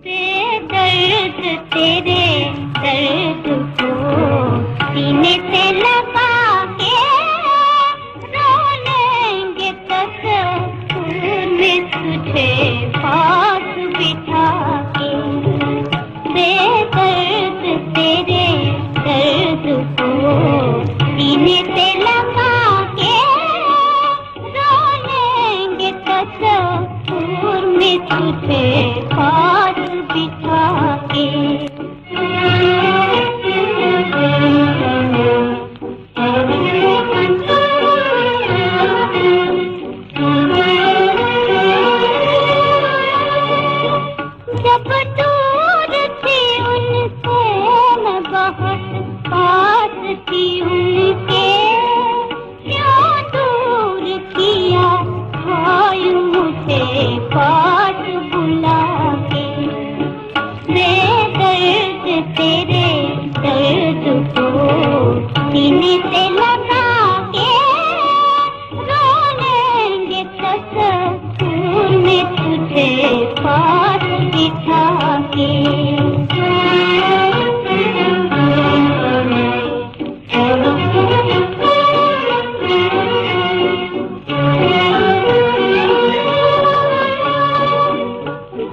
बेदर्द तेरे दर्द को सीने से लगा के रो लेंगे तसव्वुर में तुझे पास बिठा के। बेदर्द तेरे दर्द को सीने से लगा के रो लेंगे तसव्वुर में तुझे पास बिठा के। जब दूर थी उनसे मैं बहुत पास थी उनके, क्यों दूर किया भाई मुझे पास बुला के। बेदर्द तेरे दर्द को सीने से लगा के रो लेंगे तसव्वुर में तुझे पास बिठा के।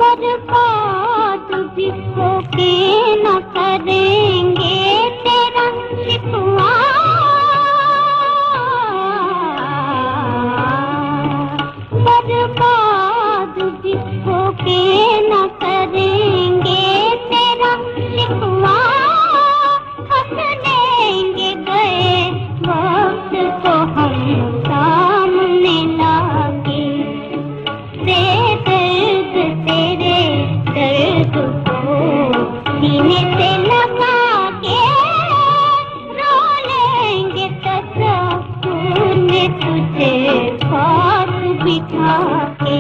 बर्बाद भी होके न करेंगे तेरा शिकवा, बर्बाद भी होके न करेंगे तेरा शिकवा। हंस लेंगे गए वक्त को हम सामने लाके। बेदर्द तेरे दर्द को सीने से लगा के रो लेंगे तसव्वुर में तुझे पास बिठा के।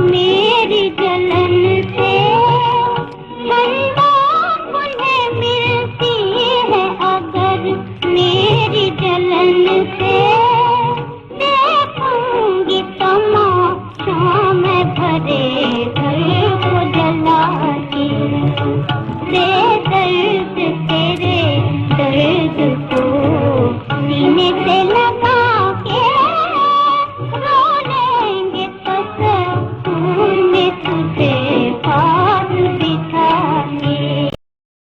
मेरी जलन से ठंडा उन्हें मिलती है अगर मेरी जलन से। देखूंगी तमाशा मैं भरे घर को जला के। बेदर्द